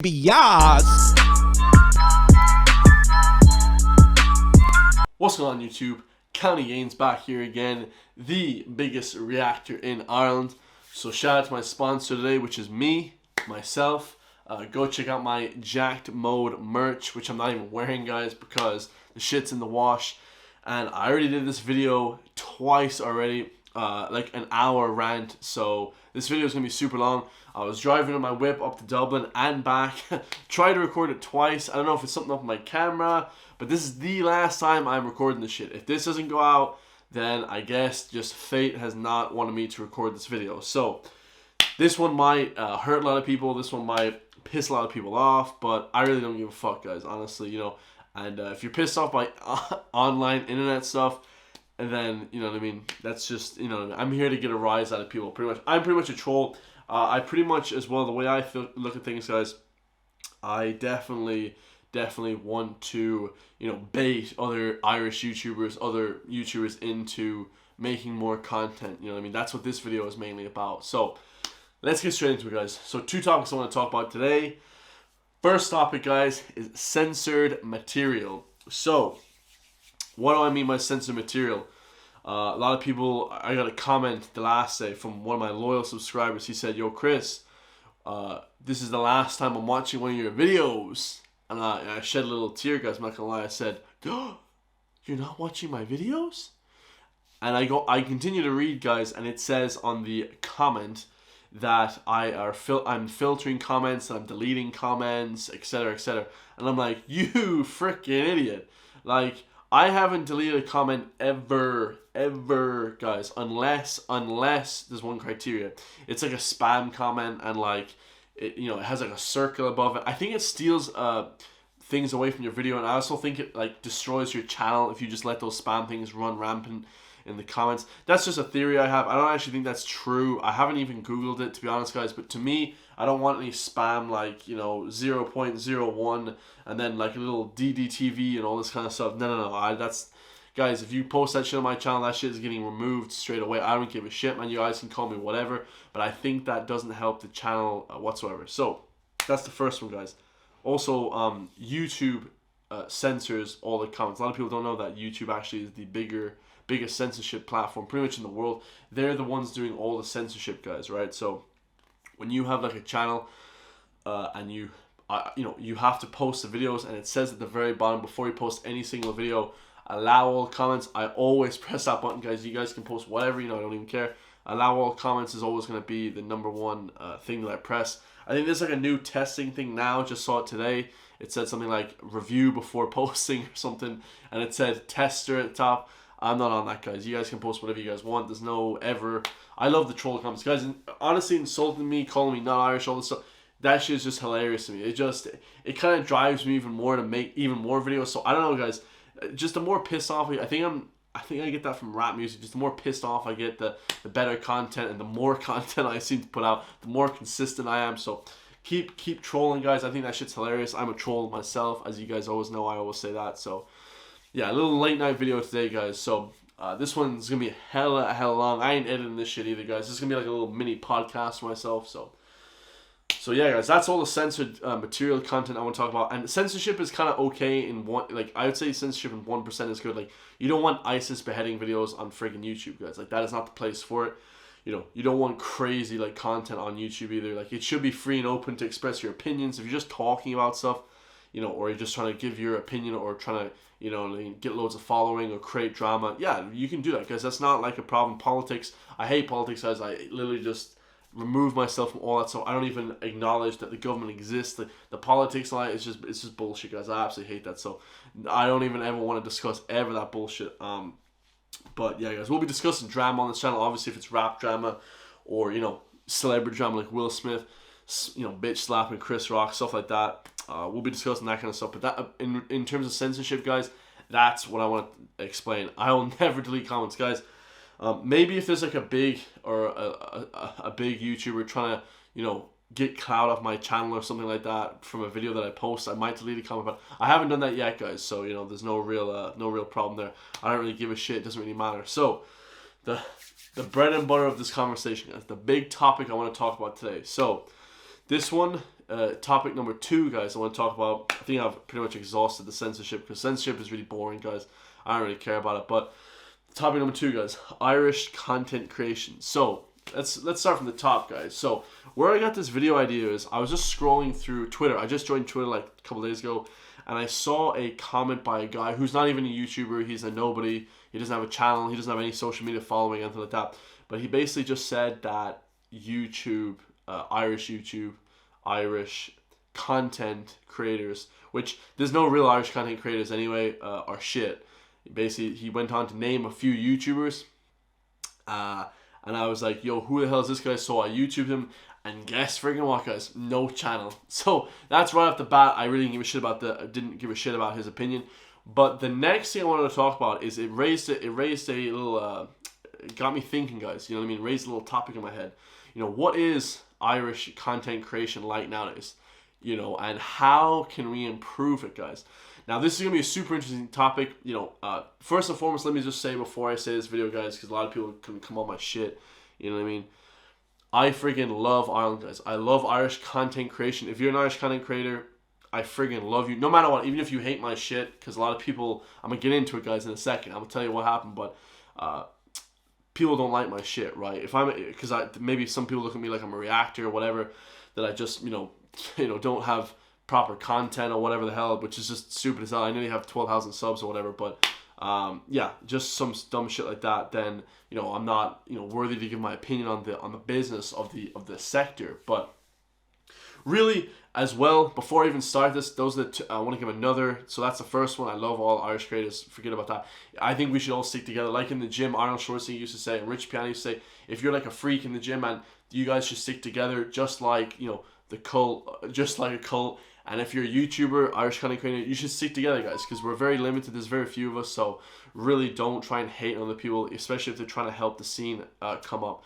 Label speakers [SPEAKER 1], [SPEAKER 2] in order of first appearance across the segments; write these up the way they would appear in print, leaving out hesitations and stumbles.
[SPEAKER 1] Bias.
[SPEAKER 2] What's going on YouTube? County Gaines back here again, the biggest reactor in Ireland. So shout out to my sponsor today, which is myself. Go check out my Jacked Mode merch, which I'm not even wearing, guys, because the shit's in the wash. And I already did this video twice already, like an hour rant. So this video is going to be super long. I was driving on my whip up to Dublin and back. Tried to record it twice. I don't know if it's something up with my camera, but this is the last time I'm recording this shit. If this doesn't go out, then I guess just fate has not wanted me to record this video. So this one might hurt a lot of people. This one might piss a lot of people off, but I really don't give a fuck, guys, honestly, you know. And if you're pissed off by online internet stuff, and then, you know what I mean, that's just, you know, I'm here to get a rise out of people, pretty much. I'm pretty much a troll. I pretty much, as well, the way I look at things, guys, I definitely want to, you know, bait other Irish YouTubers, other YouTubers into making more content, you know what I mean? That's what this video is mainly about. So, let's get straight into it, guys. So, two topics I want to talk about today. First topic, guys, is censored material. So, what do I mean by censored material? A lot of people, I got a comment the last day from one of my loyal subscribers. He said, "Yo, Chris, this is the last time I'm watching one of your videos." And I shed a little tear, guys, I'm not gonna lie. I said, "Oh, you're not watching my videos?" And I continue to read, guys, and it says on the comment that I'm filtering comments, and I'm deleting comments, etc., etc. And I'm like, you freaking idiot. Like, I haven't deleted a comment ever, guys, unless there's one criteria. It's like a spam comment, and like, it has like a circle above it. I think it steals things away from your video, and I also think it like destroys your channel if you just let those spam things run rampant in the comments. That's just a theory I have. I don't actually think that's true. I haven't even Googled it, to be honest, guys, but to me, I don't want any spam like, you know, 0.01 and then like a little DDTV and all this kind of stuff. No. That's, guys, if you post that shit on my channel, that shit is getting removed straight away. I don't give a shit, man. You guys can call me whatever, but I think that doesn't help the channel whatsoever. So that's the first one, guys. Also, YouTube censors all the comments. A lot of people don't know that YouTube actually is the biggest censorship platform pretty much in the world. They're the ones doing all the censorship, guys, right? So when you have like a channel and you have to post the videos, and it says at the very bottom before you post any single video, allow all comments. I always press that button, guys. You guys can post whatever, you know, I don't even care. Allow all comments is always going to be the number one thing that I press. I think there's like a new testing thing now. Just saw it today. It said something like review before posting or something, and it said tester at the top. I'm not on that, guys. You guys can post whatever you guys want. There's no ever. I love the troll comments, guys. Honestly, insulting me, calling me not Irish, all this stuff. That shit is just hilarious to me. It kind of drives me even more to make even more videos. So I don't know, guys. Just the more pissed off I get that from rap music. Just the more pissed off I get, the better content, and the more content I seem to put out, the more consistent I am. So keep trolling, guys. I think that shit's hilarious. I'm a troll myself, as you guys always know. I always say that. So yeah, a little late night video today, guys. So this one's gonna be hella long. I ain't editing this shit either, guys. This is gonna be like a little mini podcast for myself. So yeah, guys, that's all the censored material content I want to talk about. And censorship is kind of okay in one, like, I would say censorship in 1% is good. Like, you don't want ISIS beheading videos on friggin' YouTube, guys. Like, that is not the place for it. You know, you don't want crazy like content on YouTube either. Like, it should be free and open to express your opinions. If you're just talking about stuff, you know, or you're just trying to give your opinion, or trying to, you know, get loads of following or create drama, yeah, you can do that, guys. That's not like a problem. Politics, I hate politics, guys. I literally just remove myself from all that, so I don't even acknowledge that the government exists. The politics line is it's just bullshit, guys. I absolutely hate that, so I don't even ever want to discuss ever that bullshit. But yeah, guys, we'll be discussing drama on this channel. Obviously, if it's rap drama or, you know, celebrity drama like Will Smith, you know, bitch slapping Chris Rock, stuff like that, we'll be discussing that kind of stuff. But that in terms of censorship, guys, that's what I want to explain. I will never delete comments, guys. Maybe if there's like a big big YouTuber trying to, you know, get clout off my channel or something like that from a video that I post, I might delete a comment, but I haven't done that yet, guys. So, you know, there's no real problem there. I don't really give a shit. It doesn't really matter. So the bread and butter of this conversation, guys, the big topic I want to talk about today. So this one topic number 2, guys, I want to talk about. I think I've pretty much exhausted the censorship, because censorship is really boring, guys. I don't really care about it. But topic number 2, guys, Irish content creation. So let's start from the top, guys. So where I got this video idea is I was just scrolling through Twitter. I just joined Twitter like a couple days ago, and I saw a comment by a guy who's not even a YouTuber. He's a nobody. He doesn't have a channel. He doesn't have any social media following, anything like that. But he basically just said that Irish content creators, which there's no real Irish content creators anyway, are shit. Basically, he went on to name a few YouTubers. And I was like, yo, who the hell is this guy? So I YouTubed him, and guess friggin' what, guys? No channel. So that's right off the bat. I really didn't give a shit about his opinion. But the next thing I wanted to talk about is it raised a little, it got me thinking, guys. You know what I mean? Raised a little topic in my head. You know, what is Irish content creation like nowadays? You know, and how can we improve it, guys? Now, this is going to be a super interesting topic. You know, first and foremost, let me just say before I say this video, guys, because a lot of people can come on my shit. You know what I mean? I friggin' love Ireland, guys. I love Irish content creation. If you're an Irish content creator, I friggin' love you. No matter what, even if you hate my shit, because a lot of people, I'm going to get into it, guys, in a second. I'm going to tell you what happened, but people don't like my shit, right? Because maybe some people look at me like I'm a reactor or whatever, that I just, you know, don't have proper content or whatever the hell, which is just stupid as hell. I nearly have 12,000 subs or whatever, but yeah, just some dumb shit like that. Then, you know, I'm not, you know, worthy to give my opinion on the business of the sector. But really, as well, before I even start this, those are I want to give another. So that's the first one. I love all Irish creators. Forget about that. I think we should all stick together. Like in the gym, Arnold Schwarzenegger used to say, and Rich Piana used to say, if you're like a freak in the gym, man, you guys should stick together, just like, you know, the cult, just like a cult. And if you're a YouTuber, Irish content creator, you should stick together, guys, because we're very limited. There's very few of us, so really don't try and hate on other people, especially if they're trying to help the scene come up.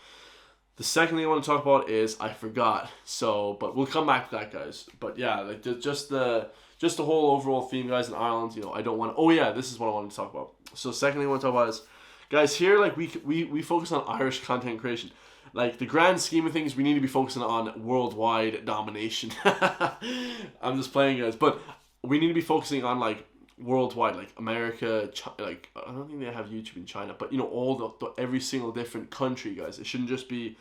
[SPEAKER 2] The second thing I want to talk about is I forgot. So, but we'll come back to that, guys. But yeah, like just the whole overall theme, guys, in Ireland. You know, I don't want. Oh yeah, this is what I wanted to talk about. So, second thing I want to talk about is, guys, here like we focus on Irish content creation. Like, the grand scheme of things, we need to be focusing on worldwide domination. I'm just playing, guys. But we need to be focusing on, like, worldwide, like America, like, I don't think they have YouTube in China, but, you know, all every single different country, guys. It shouldn't just be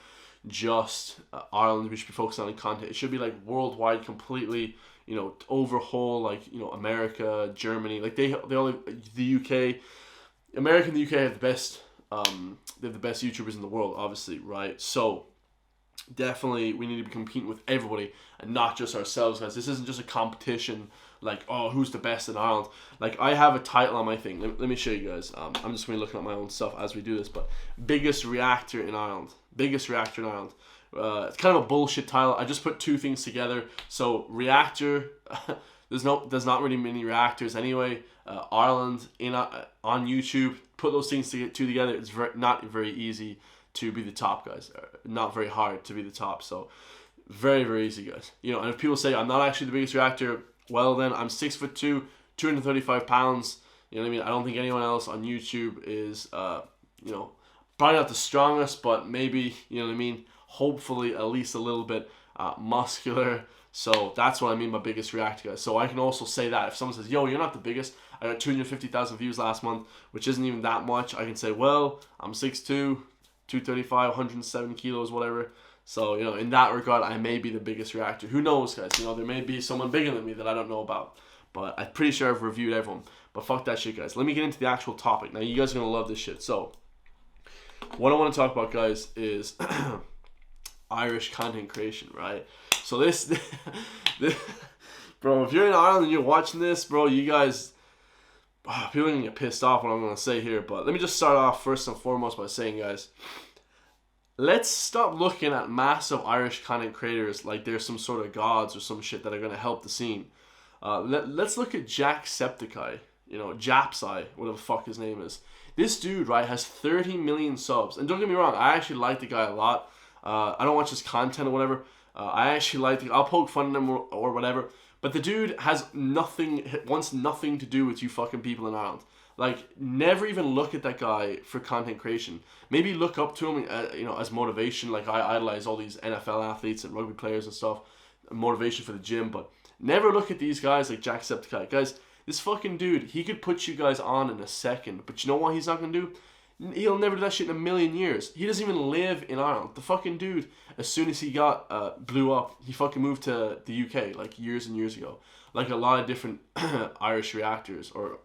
[SPEAKER 2] Ireland. We should be focusing on content. It should be, like, worldwide completely, you know, overhaul, like, you know, America, Germany. Like, they all, the UK, America and the UK have the best... they have the best YouTubers in the world, obviously, right? So, definitely, we need to be competing with everybody and not just ourselves, guys. This isn't just a competition, like, oh, who's the best in Ireland? Like, I have a title on my thing. Let me show you guys. I'm just going to be looking at my own stuff as we do this, but biggest reactor in Ireland. Biggest reactor in Ireland. It's kind of a bullshit title. I just put two things together. So, reactor... There's not really many reactors anyway. Ireland on YouTube, put those things together. It's not very easy to be the top, guys. Not very hard to be the top. So very, very easy, guys. You know, and if people say I'm not actually the biggest reactor, well then I'm 6'2", 235 pounds. You know what I mean? I don't think anyone else on YouTube is you know, probably not the strongest, but maybe, you know what I mean, hopefully at least a little bit muscular. So that's what I mean by biggest reactor, guys. So I can also say that if someone says, yo, you're not the biggest, I got 250,000 views last month, which isn't even that much, I can say, well, I'm 6'2", 235, 107 kilos, whatever. So, you know, in that regard, I may be the biggest reactor. Who knows, guys? You know, there may be someone bigger than me that I don't know about. But I'm pretty sure I've reviewed everyone. But fuck that shit, guys. Let me get into the actual topic. Now, you guys are going to love this shit. So, what I want to talk about, guys, is Irish content creation, right? So this, bro, if you're in Ireland and you're watching this, bro, you guys, people are going to get pissed off what I'm going to say here. But let me just start off first and foremost by saying, guys, let's stop looking at massive Irish content creators like they're some sort of gods or some shit that are going to help the scene. Let's look at Jacksepticeye, you know, Japseye, whatever the fuck his name is. This dude, right, has 30 million subs. And don't get me wrong, I actually like the guy a lot. I don't watch his content or whatever. I actually like I'll poke fun at him or whatever. But the dude has wants nothing to do with you fucking people in Ireland. Like, never even look at that guy for content creation. Maybe look up to him, you know, as motivation. Like, I idolize all these NFL athletes and rugby players and stuff. motivation for the gym. But never look at these guys like Jacksepticeye. Guys, this fucking dude, he could put you guys on in a second. But you know what he's not going to do? He'll never do that shit in a million years. He doesn't even live in Ireland. The fucking dude, as soon as he got blew up, he fucking moved to the UK like years and years ago. Like a lot of different Irish YouTubers or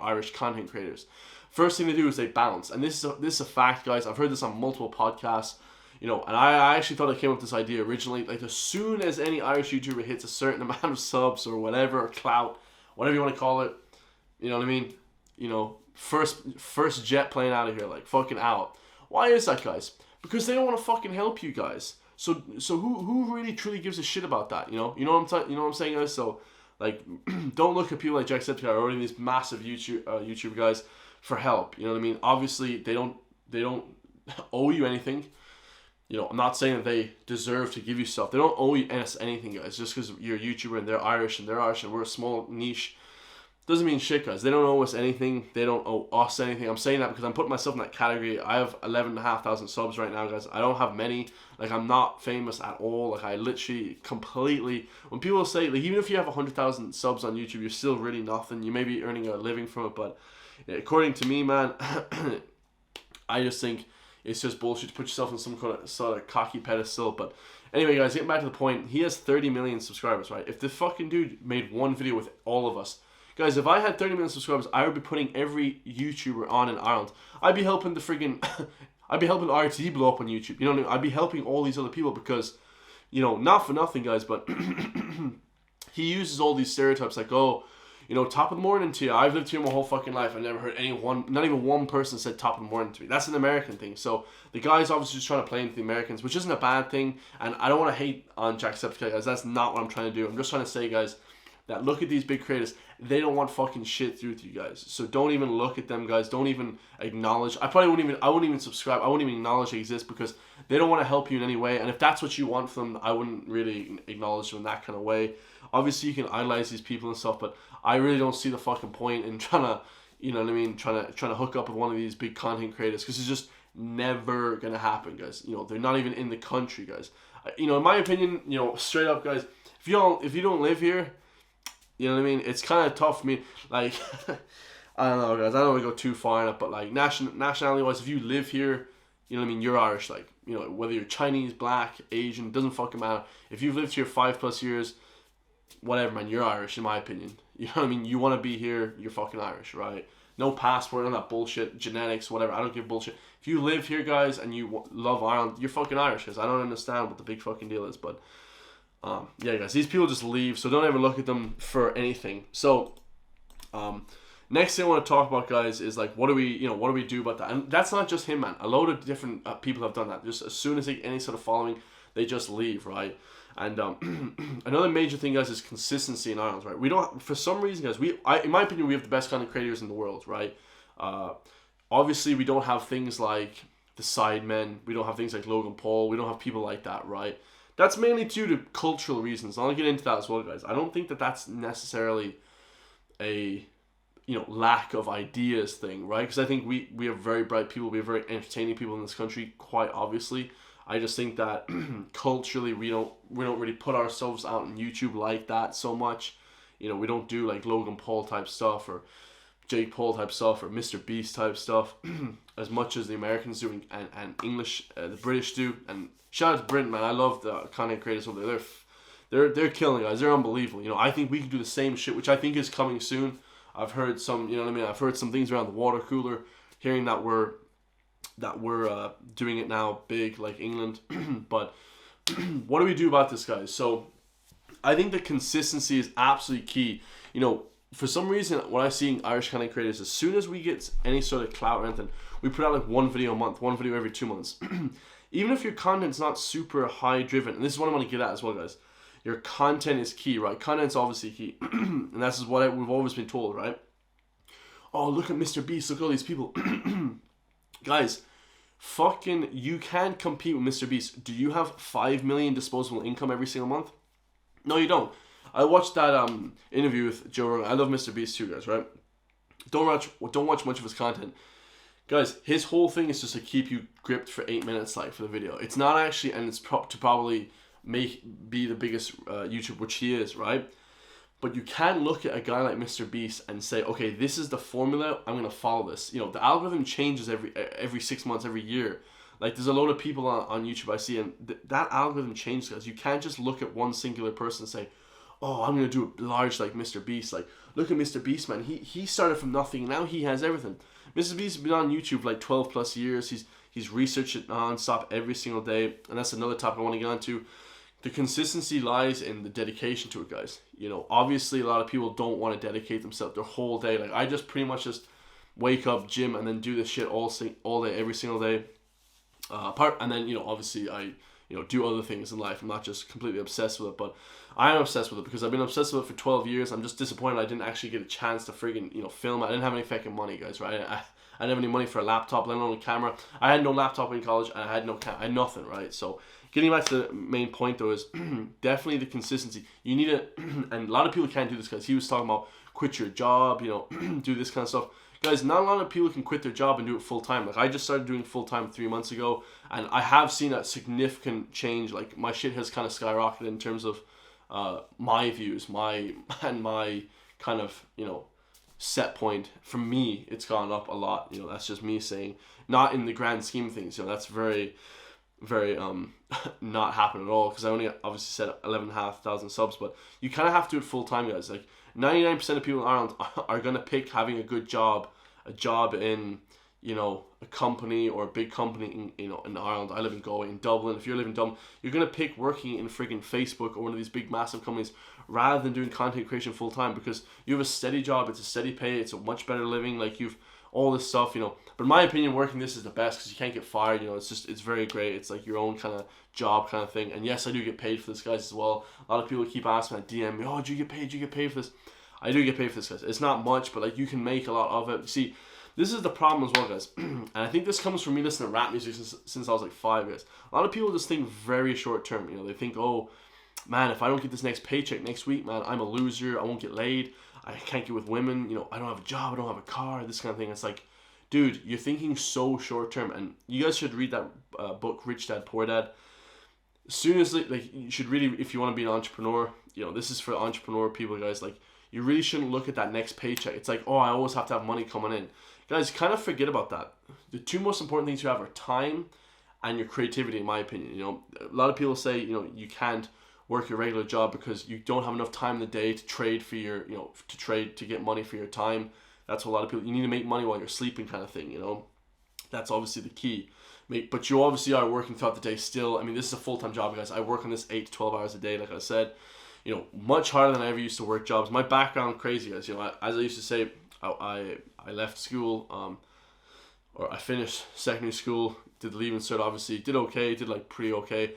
[SPEAKER 2] Irish content creators. First thing they do is they bounce, and this is a fact, guys. I've heard this on multiple podcasts, you know, and I actually thought I came up with this idea originally. Like as soon as any Irish YouTuber hits a certain amount of subs or whatever, or clout, whatever you want to call it, you know what I mean? You know, first jet plane out of here, like fucking out. Why is that, guys? Because they don't want to fucking help you guys. So who really truly gives a shit about that? You know what I'm saying, guys. So like, don't look at people like Jacksepticeye or any of these massive YouTube guys for help. You know what I mean? Obviously they don't owe you anything. You know, I'm not saying that they deserve to give you stuff. They don't owe us anything, guys. Just because you're a YouTuber and they're Irish and we're a small niche, doesn't mean shit, guys. They don't owe us anything. They don't owe us anything. I'm saying that because I'm putting myself in that category. I have 11,500 subs right now, guys. I don't have many. Like, I'm not famous at all. Like, I literally completely... When people say, like, even if you have 100,000 subs on YouTube, you're still really nothing. You may be earning a living from it, but according to me, man, I just think it's just bullshit to put yourself in some kind of sort of cocky pedestal. But anyway, guys, getting back to the point, he has 30 million subscribers, right? If the fucking dude made one video with all of us... Guys, if I had 30 million subscribers, I would be putting every YouTuber on in Ireland. I'd be helping the friggin... I'd be helping RT blow up on YouTube. You know what I mean? I'd be helping all these other people because, you know, not for nothing, guys, but he uses all these stereotypes like, oh, you know, top of the morning to you. I've lived here my whole fucking life. I've never heard anyone, not even one person said top of the morning to me. That's an American thing. So the guy's obviously just trying to play into the Americans, which isn't a bad thing. And I don't want to hate on Jacksepticeye, guys. That's not what I'm trying to do. I'm just trying to say, guys, that look at these big creators. They don't want fucking shit through to you guys. So don't even look at them, guys. Don't even acknowledge. I wouldn't even subscribe. I wouldn't even acknowledge they exist because they don't want to help you in any way. And if that's what you want from them, I wouldn't really acknowledge them in that kind of way. Obviously, you can idolize these people and stuff, but I really don't see the fucking point in trying to, you know what I mean, trying to hook up with one of these big content creators because it's just never gonna happen, guys. You know, they're not even in the country, guys. You know, in my opinion, you know, straight up, guys, if you don't live here, you know what I mean? It's kind of tough for me. Like, I don't know, guys. I don't want to go too far in it, but like nationality-wise, if you live here, you know what I mean? You're Irish. Like, you know, whether you're Chinese, black, Asian, doesn't fucking matter. If you've lived here 5+ years, whatever, man, you're Irish, in my opinion. You know what I mean? You want to be here, you're fucking Irish, right? No passport, none of that bullshit, genetics, whatever. I don't give bullshit. If you live here, guys, and you love Ireland, you're fucking Irish, guys. I don't understand what the big fucking deal is, but... yeah, guys, these people just leave, so don't ever look at them for anything. So, next thing I want to talk about, guys, is like, what do we do about that? And that's not just him, man. A load of different people have done that. Just as soon as they get any sort of following, they just leave, right? And another major thing, guys, is consistency in Ireland, right? We don't, for some reason, guys, in my opinion, we have the best content creators in the world, right? Obviously, we don't have things like the Sidemen. We don't have things like Logan Paul. We don't have people like that, right? That's mainly due to cultural reasons. I'll get into that as well, guys. I don't think that that's necessarily a, you know, lack of ideas thing, right? Because I think we have very bright people. We have very entertaining people in this country, quite obviously. I just think that culturally we don't really put ourselves out on YouTube like that so much. You know, we don't do like Logan Paul type stuff or Jake Paul type stuff or Mr. Beast type stuff as much as the Americans do and English, the British do. And shout out to Britain, man. I love the content creators over there. They're killing, guys. They're unbelievable. You know, I think we can do the same shit, which I think is coming soon. I've heard some, you know what I mean? I've heard some things around the water cooler, hearing that we're doing it now big like England. But what do we do about this, guys? So I think the consistency is absolutely key. You know, for some reason, what I see in Irish content creators, as soon as we get any sort of clout or anything, we put out like one video a month, one video every 2 months. Even if your content's not super high driven, and this is what I want to get at as well, guys. Your content is key, right? Content's obviously key. And that's what we've always been told, right? Oh, look at Mr. Beast, look at all these people. Guys, fucking, you can't compete with Mr. Beast. Do you have 5 million disposable income every single month? No, you don't. I watched that interview with Joe Rogan. I love Mr. Beast too, guys, right? Don't watch much of his content. Guys, his whole thing is just to keep you gripped for 8 minutes, like, for the video. It's not actually, and it's to probably be the biggest YouTuber, which he is, right? But you can look at a guy like Mr. Beast and say, okay, this is the formula. I'm gonna follow this. You know, the algorithm changes every 6 months, every year. Like, there's a lot of people on YouTube I see, and that algorithm changes, guys. You can't just look at one singular person and say, oh, I'm gonna do it large like Mr. Beast. Like, look at Mr. Beast, man. He started from nothing. Now he has everything. Mr. Beast has been on YouTube for like 12 plus years. He's researched it non-stop every single day, and that's another topic I want to get onto. The consistency lies in the dedication to it, guys. You know, obviously a lot of people don't want to dedicate themselves their whole day. Like, I just pretty much just wake up, gym, and then do this shit all day, every single day. And then, you know, obviously I, you know, do other things in life. I'm not just completely obsessed with it, but I am obsessed with it because I've been obsessed with it for 12 years. I'm just disappointed I didn't actually get a chance to friggin', you know, film it. I didn't have any fucking money, guys, right? I didn't have any money for a laptop, let alone a camera. I had no laptop in college, and I had I had nothing, right? So getting back to the main point, though, is definitely the consistency. You need it, and a lot of people can't do this, because he was talking about quit your job, you know, do this kind of stuff. Guys, not a lot of people can quit their job and do it full time. Like, I just started doing full time 3 months ago, and I have seen a significant change. Like, my shit has kind of skyrocketed in terms of my views, my kind of, you know, set point. For me, it's gone up a lot. You know, that's just me saying, not in the grand scheme of things. You know, that's very not happen at all, because I only obviously said 11,500 subs, but you kind of have to do it full time, guys. Like, 99% of people in Ireland are going to pick having a good job, a job in, you know, a company or a big company in, you know, in Ireland. I live in Galway. In Dublin, if you're living in Dublin, you're going to pick working in friggin' Facebook or one of these big massive companies rather than doing content creation full time, because you have a steady job, it's a steady pay, it's a much better living, like, you've all this stuff, you know. But in my opinion, working this is the best, because you can't get fired, you know. It's very great. It's like your own kind of job kind of thing. And yes, I do get paid for this, guys, as well. A lot of people keep asking me, DM me, oh, do you get paid? Do you get paid for this? I do get paid for this, guys. It's not much, but like, you can make a lot of it. See, this is the problem as well, guys. And I think this comes from me listening to rap music since I was like 5, guys. A lot of people just think very short term. You know, they think, oh, man, if I don't get this next paycheck next week, man, I'm a loser. I won't get laid. I can't get with women. You know, I don't have a job. I don't have a car. This kind of thing. It's like, dude, you're thinking so short term. And you guys should read that book, Rich Dad, Poor Dad. As soon as, like, you should really, if you want to be an entrepreneur, you know, this is for entrepreneur people, guys. Like, you really shouldn't look at that next paycheck. It's like, oh, I always have to have money coming in. Guys, kind of forget about that. The two most important things you have are time and your creativity, in my opinion. You know, a lot of people say, you know, you can't work your regular job because you don't have enough time in the day to trade for your, you know, to get money for your time. That's what a lot of people, you need to make money while you're sleeping, kind of thing, you know. That's obviously the key. But you obviously are working throughout the day still. I mean, this is a full-time job, guys. I work on this 8 to 12 hours a day, like I said. You know, much harder than I ever used to work jobs. My background, crazy, guys. You know, as I used to say, I left school, or I finished secondary school, did the Leaving Cert, obviously, did okay, did like pretty okay.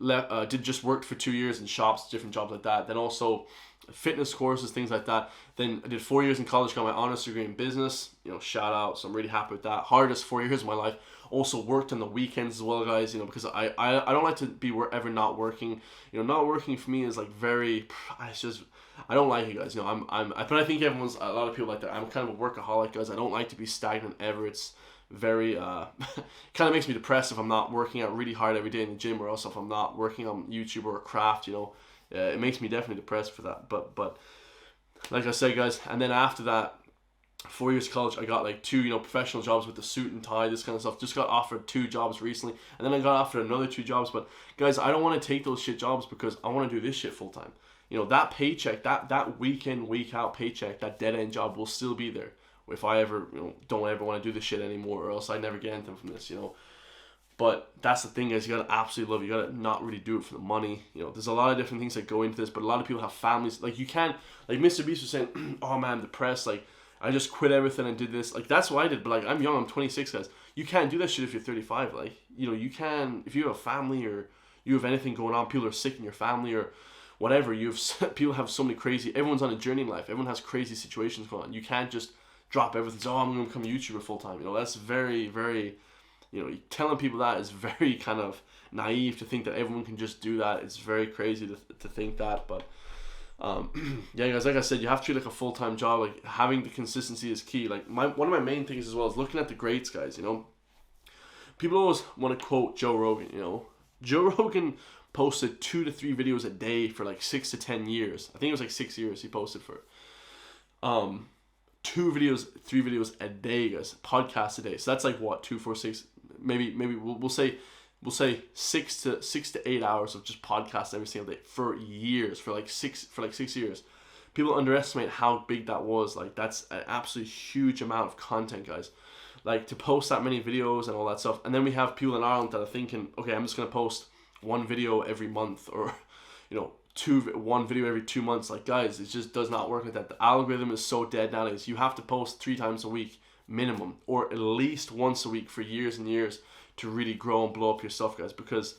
[SPEAKER 2] Did just worked for 2 years in shops, different jobs like that. Then also fitness courses, things like that. Then I did 4 years in college, got my honors degree in business. You know, shout out. So I'm really happy with that. Hardest 4 years of my life. Also worked on the weekends as well, guys. You know, because I don't like to be ever not working. You know, not working for me is like very. It's just, I don't like it, guys. You know, but I think a lot of people like that. I'm kind of a workaholic, guys. I don't like to be stagnant ever. It's very kind of makes me depressed if I'm not working out really hard every day in the gym, or else if I'm not working on YouTube or a craft. You know, it makes me definitely depressed for that. But like I said, guys, and then after that, 4 years of college, I got like 2, you know, professional jobs with the suit and tie, this kind of stuff. Just got offered 2 jobs recently, and then I got offered another 2 jobs. But guys, I don't want to take those shit jobs because I want to do this shit full time. You know, that paycheck, that week in, week out paycheck, that dead end job will still be there if I ever, you know, don't ever want to do this shit anymore, or else I never get anything from this, you know. But that's the thing, guys. You gotta absolutely love it. You gotta not really do it for the money. You know, there's a lot of different things that go into this, but a lot of people have families. Like, you can't, like Mr. Beast was saying, oh man, I'm depressed. Like, I just quit everything and did this. Like, that's what I did. But like, I'm young. I'm 26, guys. You can't do that shit if you're 35. Like, you know, you can, if you have a family or you have anything going on, people are sick in your family or whatever. People have so many crazy. Everyone's on a journey in life. Everyone has crazy situations going on. You can't just drop everything. So, oh, I'm gonna become a YouTuber full time. You know, that's very, very. You know, telling people that is very kind of naive to think that everyone can just do that. It's very crazy to think that. But yeah, guys, like I said, you have to treat it like a full-time job. Like, having the consistency is key. Like, one of my main things as well is looking at the greats, guys. You know, people always want to quote Joe Rogan. You know, Joe Rogan posted 2 to 3 videos a day for like 6 to 10 years. I think it was like 6 years he posted for. 3 videos a day, guys. Podcasts a day. So that's like what, 2, 4, 6. Maybe we'll say 6 to 8 hours of just podcasts every single day for years, for like 6 years. People underestimate how big that was. Like, that's an absolutely huge amount of content, guys. Like, to post that many videos and all that stuff. And then we have people in Ireland that are thinking, okay, I'm just gonna post 1 video every month, or one video every 2 months. Like, guys, it just does not work like that. The algorithm is so dead nowadays. You have to post 3 times a week minimum, or at least once a week for years and years to really grow and blow up your stuff, guys. Because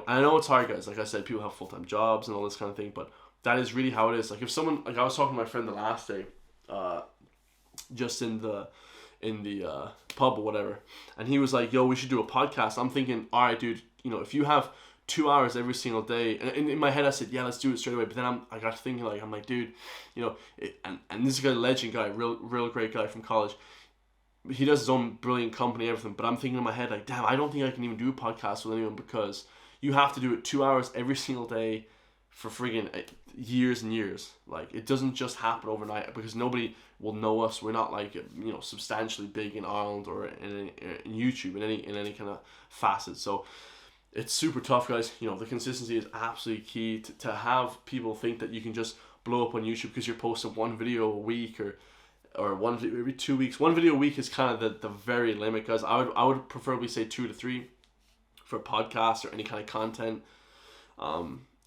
[SPEAKER 2] I know it's hard, guys. Like I said, people have full-time jobs and all this kind of thing, but that is really how it is. Like, if someone, like, I was talking to my friend the last day, just in the pub or whatever, and he was like, yo, we should do a podcast. I'm thinking, all right, dude, if you have 2 hours every single day, and in my head I said, yeah, let's do it straight away. But then I got thinking, like, I'm like, dude, and this is a legend guy, real great guy from college. He does his own brilliant company, everything. But I'm thinking in my head, like, damn, I don't think I can even do a podcast with anyone, because you have to do it 2 hours every single day for friggin' years and years. Like, it doesn't just happen overnight, because nobody will know us. We're not like substantially big in Ireland or in YouTube in any kind of facet. So it's super tough, guys. The consistency is absolutely key to have people think that you can just blow up on YouTube because you're posting 1 video a week or 1 video every 2 weeks. 1 video a week is kind of the very limit, guys. I would preferably say 2 to 3 for podcasts or any kind of content.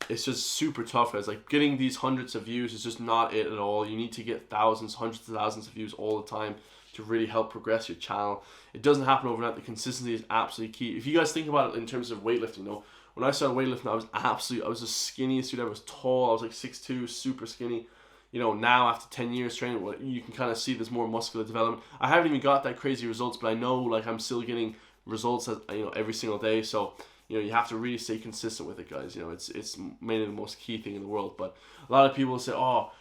[SPEAKER 2] It's just super tough, guys. Like, getting these hundreds of views is just not it at all. You need to get thousands, hundreds of thousands of views all the time to really help progress your channel. It doesn't happen overnight. The consistency is absolutely key. If you guys think about it in terms of weightlifting, when I started weightlifting, I was the skinniest dude. I was tall. I was like 6'2", super skinny. Now after 10 years training, you can kind of see there's more muscular development. I haven't even got that crazy results, but I know, like, I'm still getting results every single day. So you have to really stay consistent with it, guys. It's mainly the most key thing in the world. But a lot of people say, oh,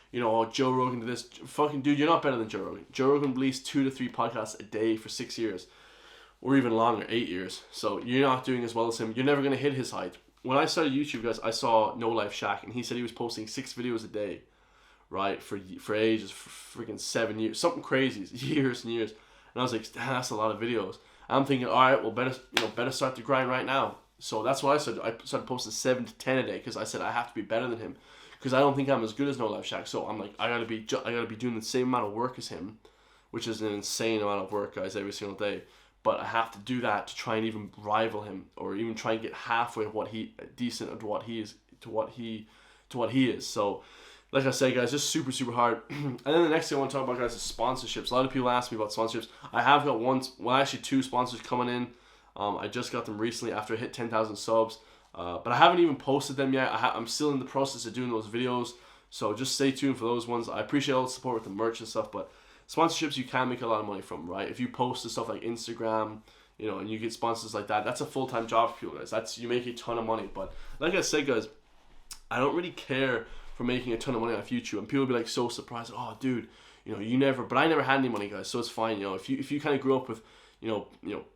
[SPEAKER 2] Joe Rogan did this. Fucking dude, you're not better than Joe Rogan. Joe Rogan released 2 to 3 podcasts a day for 6 years, or even longer, 8 years. So you're not doing as well as him. You're never gonna hit his height. When I started YouTube, guys, I saw No Life Shaq, and he said he was posting 6 videos a day, right, for ages, for freaking 7 years, something crazy, years and years. And I was like, damn, that's a lot of videos. I'm thinking, all right, well, better start the grind right now. So that's what I said. I started posting 7 to 10 a day, because I said I have to be better than him, because I don't think I'm as good as No Life Shaq. So I'm like, I gotta be doing the same amount of work as him, which is an insane amount of work, guys, every single day. But I have to do that to try and even rival him, or even try and get halfway of what he is. So, like I said, guys, just super, super hard. And then the next thing I want to talk about, guys, is sponsorships. A lot of people ask me about sponsorships. I have got actually 2 sponsors coming in. I just got them recently after I hit 10,000 subs. But I haven't even posted them yet. I'm still in the process of doing those videos. So just stay tuned for those ones. I appreciate all the support with the merch and stuff. But sponsorships, you can make a lot of money from, right? If you post to stuff like Instagram, and you get sponsors like that, that's a full-time job for people, guys. You make a ton of money. But like I said, guys, I don't really care for making a ton of money off YouTube. And people will be like so surprised. Oh, dude, you never. But I never had any money, guys. So it's fine. If you kind of grew up with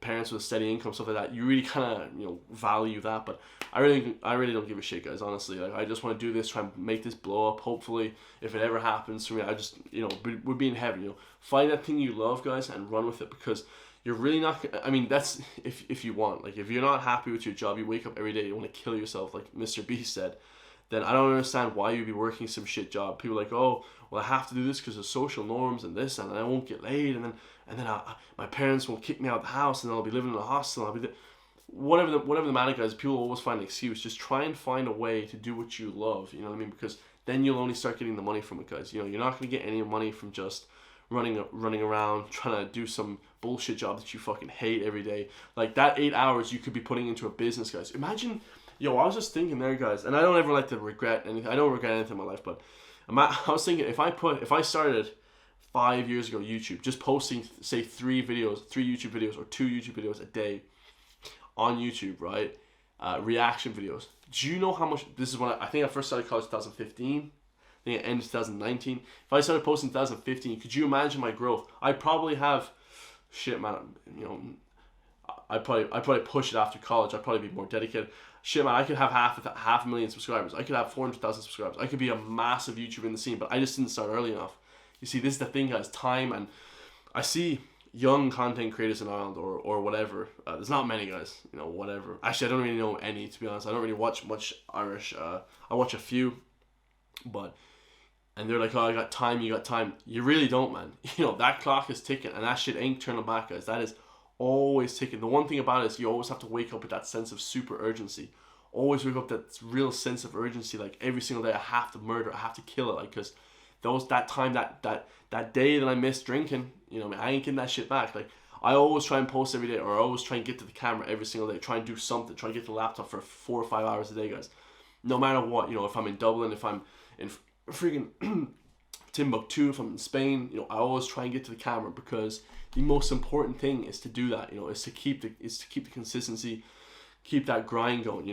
[SPEAKER 2] parents with a steady income, stuff like that, you really kind of value that. But I really don't give a shit, guys, honestly. Like, I just want to do this, try and make this blow up. Hopefully, if it ever happens for me, I just we'd be in heaven. Find that thing you love, guys, and run with it, because you're really not, I mean, that's if you want. Like, if you're not happy with your job, you wake up every day, you want to kill yourself, like Mr. Beast said, then I don't understand why you'd be working some shit job. People are like, oh, well, I have to do this because of social norms and this, and I won't get laid, and then my parents won't kick me out of the house, and I'll be living in a hostel. I'll be whatever the matter, guys. People always find an excuse. Just try and find a way to do what you love. You know what I mean? Because then you'll only start getting the money from it, guys. You're not gonna get any money from just running around trying to do some bullshit job that you fucking hate every day. Like, that 8 hours you could be putting into a business, guys. Imagine. I was just thinking there, guys, and I don't ever like to regret anything. I don't regret anything in my life, but I was thinking, if I started 5 years ago YouTube, just posting, say, 3 YouTube videos or 2 YouTube videos a day on YouTube, right? Reaction videos. Do you know how much? This is when I think I first started college in 2015. I think it ended 2019. If I started posting in 2015, could you imagine my growth? I'd probably have, shit, man, I'd probably push it after college. I'd probably be more dedicated. shit, man, I could have half a million subscribers. I could have 400,000 subscribers. I could be a massive YouTuber in the scene, but I just didn't start early enough. You see, this is the thing, guys, time. And I see young content creators in Ireland or whatever. There's not many, guys, whatever. Actually, I don't really know any, to be honest. I don't really watch much Irish. I watch a few, and they're like, oh, I got time, you got time. You really don't, man. That clock is ticking, and that shit ain't turning back, guys. That is always ticking. The one thing about it is you always have to wake up with that sense of super urgency. Always wake up with that real sense of urgency. Like, every single day I have to murder, I have to kill it. Like, because that day that I missed drinking, I ain't getting that shit back. Like, I always try and post every day, or I always try and get to the camera every single day. Try and do something. Try and get to the laptop for 4 or 5 hours a day, guys. No matter what, if I'm in Dublin, if I'm in freaking Timbuktu, if I'm in Spain, I always try and get to the camera, because the most important thing is to do that. Is to keep the consistency, keep that grind going.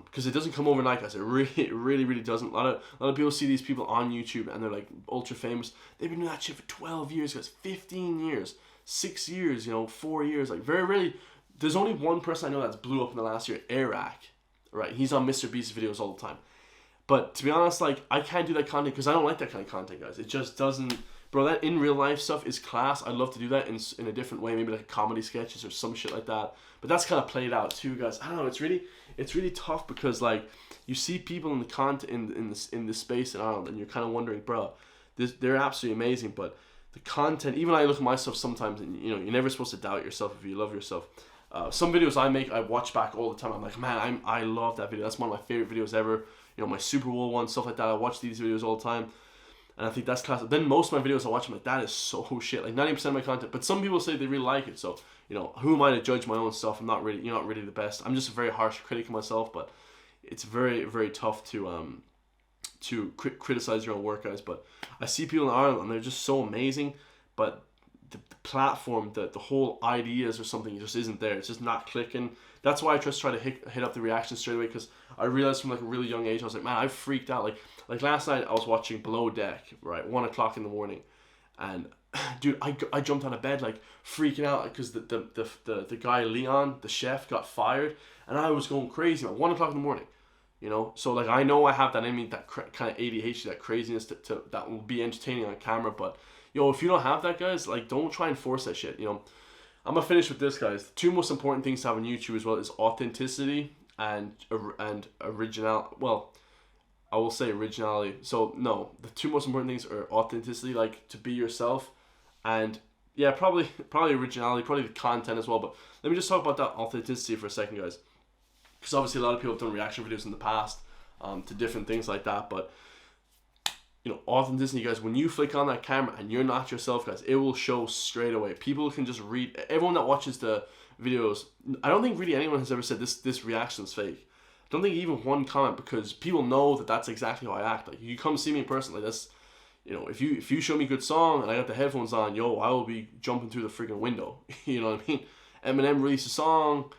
[SPEAKER 2] Because it doesn't come overnight, guys. It really doesn't. A lot of people see these people on YouTube and they're like ultra famous. They've been doing that shit for 12 years, guys, 15 years, 6 years, 4 years. Like, very rarely. There's only one person I know that's blew up in the last year, Eric. Right? He's on Mr. Beast's videos all the time. But to be honest, like, I can't do that content because I don't like that kind of content, guys. It just doesn't, bro. That in real life stuff is class. I'd love to do that in a different way, maybe like comedy sketches or some shit like that. But that's kind of played out too, guys. I don't know. It's really tough, because like, you see people in the content in this space in Ireland, and you're kind of wondering, bro, they're absolutely amazing, but the content. Even I look at myself sometimes, and you're never supposed to doubt yourself if you love yourself. Some videos I make, I watch back all the time. I'm like, man, I love that video. That's one of my favorite videos ever. My Super Bowl one, stuff like that. I watch these videos all the time, and I think that's class. Then most of my videos I watch, I'm like, that is so shit. Like 90% of my content. But some people say they really like it. So who am I to judge my own stuff? You're not really the best. I'm just a very harsh critic of myself. But it's very, very tough to criticize your own work, guys. But I see people in Ireland, and they're just so amazing. But the platform, the whole ideas or something just isn't there. It's just not clicking. That's why I just try to hit up the reactions straight away, because I realized from like a really young age, I was like, man, I freaked out. Like last night I was watching Below Deck, right, 1 o'clock in the morning, and dude, I jumped out of bed like freaking out because the guy Leon, the chef, got fired, and I was going crazy at 1 o'clock in the morning. So like, I know I have that in me, that kind of ADHD, that craziness that will be entertaining on camera, but if you don't have that, guys, like, don't try and force that shit. I'm gonna finish with this, guys. The 2 most important things to have on YouTube as well is authenticity and original. Well, I will say originality. So no, the 2 most important things are authenticity, like to be yourself, and yeah, probably originality, probably the content as well. But let me just talk about that authenticity for a second, guys, because obviously a lot of people have done reaction videos in the past to different things like that, but authenticity, guys, when you flick on that camera and you're not yourself, guys, it will show straight away. People can just read. Everyone that watches the videos, I don't think really anyone has ever said this reaction is fake. I don't think even one comment, because people know that that's exactly how I act. Like, you come see me in person, like, that's, if you show me a good song and I got the headphones on, I will be jumping through the freaking window. You know what I mean? Eminem released a song,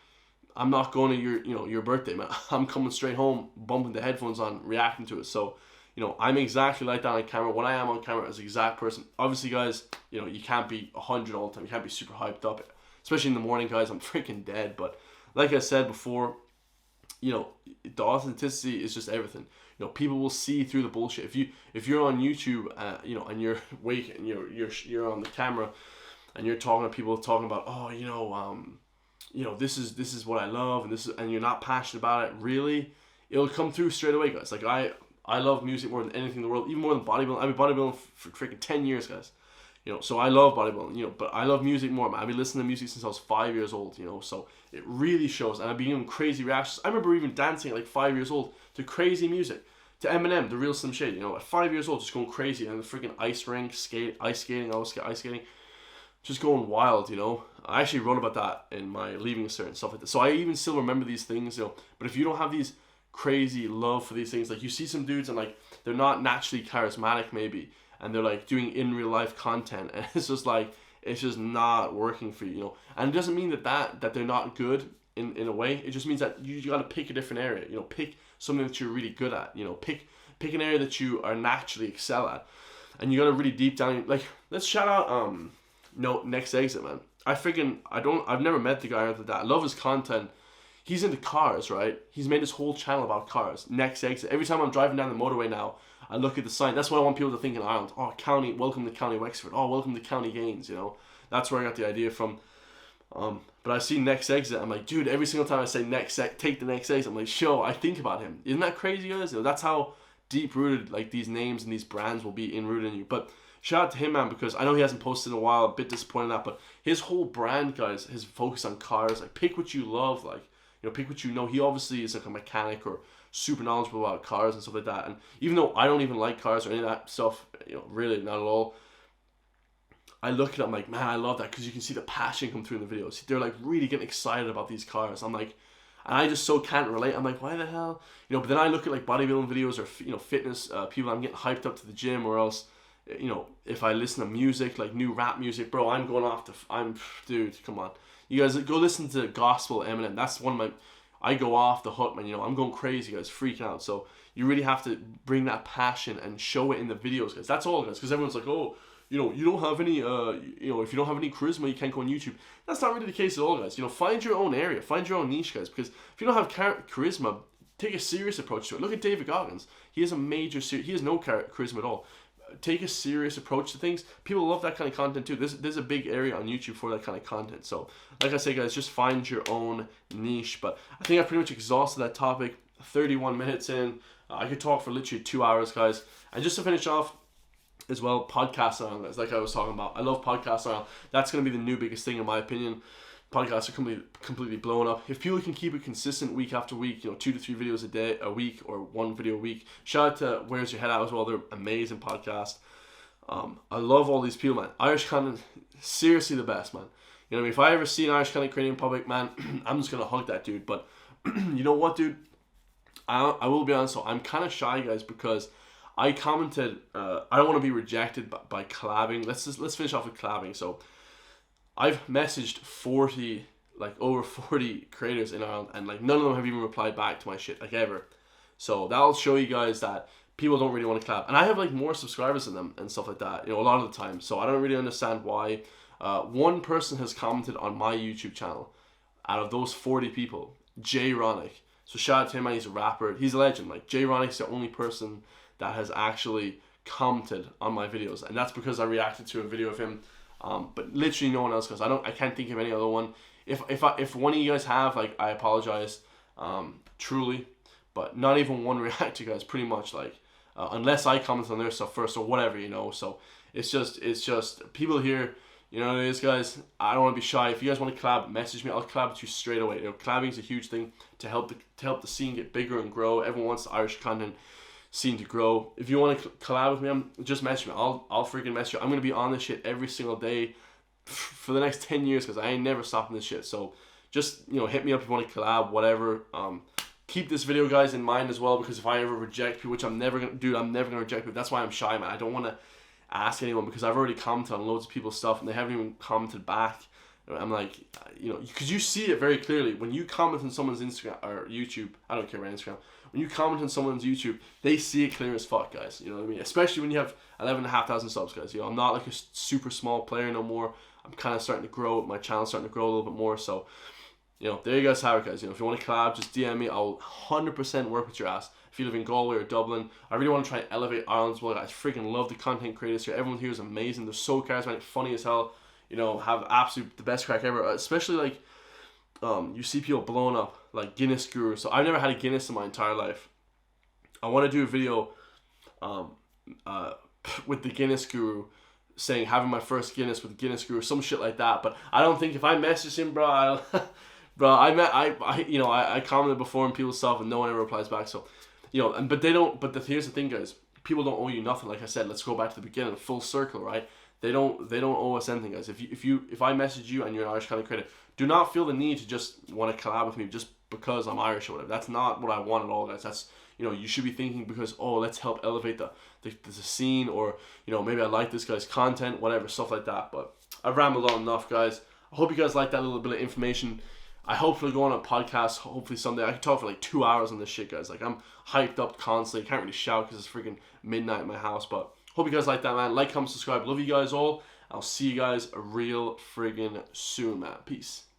[SPEAKER 2] I'm not going to your birthday, man. I'm coming straight home, bumping the headphones on, reacting to it. So I'm exactly like that on camera. When I am on camera, as the exact person. Obviously, guys, you can't be 100 all the time. You can't be super hyped up, especially in the morning, guys. I'm freaking dead. But like I said before, the authenticity is just everything. People will see through the bullshit. If you're on YouTube, and you're awake and you're on the camera, and you're talking to people talking about, this is what I love, and you're not passionate about it, really, it'll come through straight away, guys. Like, I love music more than anything in the world, even more than bodybuilding. I've been bodybuilding for freaking 10 years, guys. So I love bodybuilding, but I love music more, man. I've been listening to music since I was 5 years old, so it really shows. And I've been doing crazy reactions. I remember even dancing at like 5 years old to crazy music, to Eminem, the real Slim Shady, at 5 years old, just going crazy. And the freaking ice rink, ice skating, just going wild, I actually wrote about that in my leaving cert and stuff like that. So I even still remember these things, but if you don't have these crazy love for these things, like, you see some dudes and like, they're not naturally charismatic maybe, and they're like doing in real life content, and it's just like, it's just not working for you, and it doesn't mean that they're not good in a way. It just means that you got to pick a different area, pick something that you're really good at, pick an area that you are naturally excel at, and you got to really deep down, like, let's shout out Next Exit, man. I've never met the guy after that. I love his content. he's into cars, right? He's made his whole channel about cars. Next exit. Every time I'm driving down the motorway now, I look at the sign. That's what I want people to think in Ireland. Oh, County, welcome to County Wexford. Oh, welcome to County Gaines, you know. That's where I got the idea from. But I see next exit. I'm like, dude, every single time I say take the next exit, I'm like, show, I think about him. Isn't that crazy, guys? You know, that's how deep rooted like these names and these brands will be in rooted in you. But shout out to him, man, because I know he hasn't posted in a while. A bit disappointed in that, but his whole brand, guys, his focus on cars. Like, pick what you love. Like, you know, pick what you know. He obviously is like a mechanic or super knowledgeable about cars and stuff like that. And even though I don't even like cars or any of that stuff, you know, really not at all, I look at it, I'm like, man, I love that, because you can see the passion come through in the videos. They're like really getting excited about these cars. I'm like, and I just so can't relate. I'm like, why the hell? You know, but then I look at like bodybuilding videos or, you know, fitness people. I'm getting hyped up to the gym, or else, you know, if I listen to music, like new rap music, bro, I'm going off dude, come on. You guys go listen to gospel Eminem. That's one of my, I go off the hook, man. You know, I'm going crazy, guys, freaking out. So you really have to bring that passion and show it in the videos, guys. That's all, guys, because everyone's like, oh, you know, you don't have any, you know, if you don't have any charisma, you can't go on YouTube. That's not really the case at all, guys. You know, find your own area, find your own niche, guys, because if you don't have charisma, take a serious approach to it. Look at David Goggins. He has a major, he has no charisma at all. Take a serious approach to things. People love that kind of content too. There's a big area on YouTube for that kind of content. So, like I say, guys, just find your own niche. But I think I pretty much exhausted that topic. 31 minutes in. I could talk for literally 2 hours, guys. And just to finish off, as well, podcast style, guys, like I was talking about. I love podcast style. That's going to be the new biggest thing, in my opinion. Podcasts are completely blown up. If people can keep it consistent week after week, you know, 2 to 3 videos a week, or 1 video a week. Shout out to Where's Your Head At as well. They're amazing podcast. I love all these people, man. Irish content, seriously the best, man. You know, if I ever see an Irish content creating in public, man, I'm just going to hug that dude. But you know what, dude? I will be honest, so I'm kind of shy, guys, because I commented, I don't want to be rejected by collabing. Let's finish off with collabing. So I've messaged over 40 creators in Ireland, and like none of them have even replied back to my shit, like, ever. So that'll show you guys that people don't really want to collab. And I have like more subscribers than them and stuff like that, you know, a lot of the time. So I don't really understand why. One person has commented on my YouTube channel out of those 40 people, Jay Ronick. So shout out to him, man. He's a rapper. He's a legend. Like, Jay Ronick's the only person that has actually commented on my videos, and that's because I reacted to a video of him. But literally no one else, because I can't think of any other one. If one of you guys have, like, I apologize, truly, but not even one reacted, guys. Pretty much, like, unless I comment on their stuff first or whatever, you know. So it's just people here. You know what it is, guys. I don't want to be shy. If you guys want to collab, message me. I'll collab with you straight away. You know, collabing is a huge thing to help the scene get bigger and grow. Everyone wants the Irish content scene to grow. If you want to collab with me, just message me. I'll freaking message you. I'm gonna be on this shit every single day for the next 10 years, because I ain't never stopping this shit. So just, you know, hit me up if you want to collab, whatever. Keep this video, guys, in mind as well, because if I ever reject people, which I'm never gonna reject people. That's why I'm shy, man. I don't want to ask anyone, because I've already commented on loads of people's stuff and they haven't even commented back. I'm like, you know, because you see it very clearly when you comment on someone's Instagram or YouTube. I don't care about Instagram. When you comment on someone's YouTube, they see it clear as fuck, guys. You know what I mean? Especially when you have 11,500 subs, guys. You know, I'm not like a super small player no more. I'm kind of starting to grow. My channel's starting to grow a little bit more. So, you know, there you guys have it, guys. You know, if you want to collab, just DM me. I'll 100% work with your ass. If you live in Galway or Dublin, I really want to try and elevate Ireland as well. I freaking love the content creators here. Everyone here is amazing. They're so charismatic, funny as hell. You know, have absolute the best crack ever. Especially like, you see people blowing up like Guinness Guru. So I've never had a Guinness in my entire life. I want to do a video, with the Guinness Guru, saying having my first Guinness with the Guinness Guru, some shit like that. But I don't think if I message him, bro, I commented before on people's stuff and no one ever replies back. So, you know, but they don't. But here's the thing, guys. People don't owe you nothing. Like I said, let's go back to the beginning, full circle, right? They don't owe us anything, guys. If I message you and you're an Irish content creator, do not feel the need to just want to collab with me just because I'm Irish or whatever. That's not what I want at all, guys. That's, you know, you should be thinking because, oh, let's help elevate the scene, or, you know, maybe I like this guy's content, whatever, stuff like that. But I've rambled on enough, guys. I hope you guys like that little bit of information. I hopefully go on a podcast, hopefully someday. I can talk for like 2 hours on this shit, guys. Like, I'm hyped up constantly. Can't really shout because it's freaking midnight in my house. But hope you guys like that, man. Like, comment, subscribe. Love you guys all. I'll see you guys real friggin' soon, man. Peace.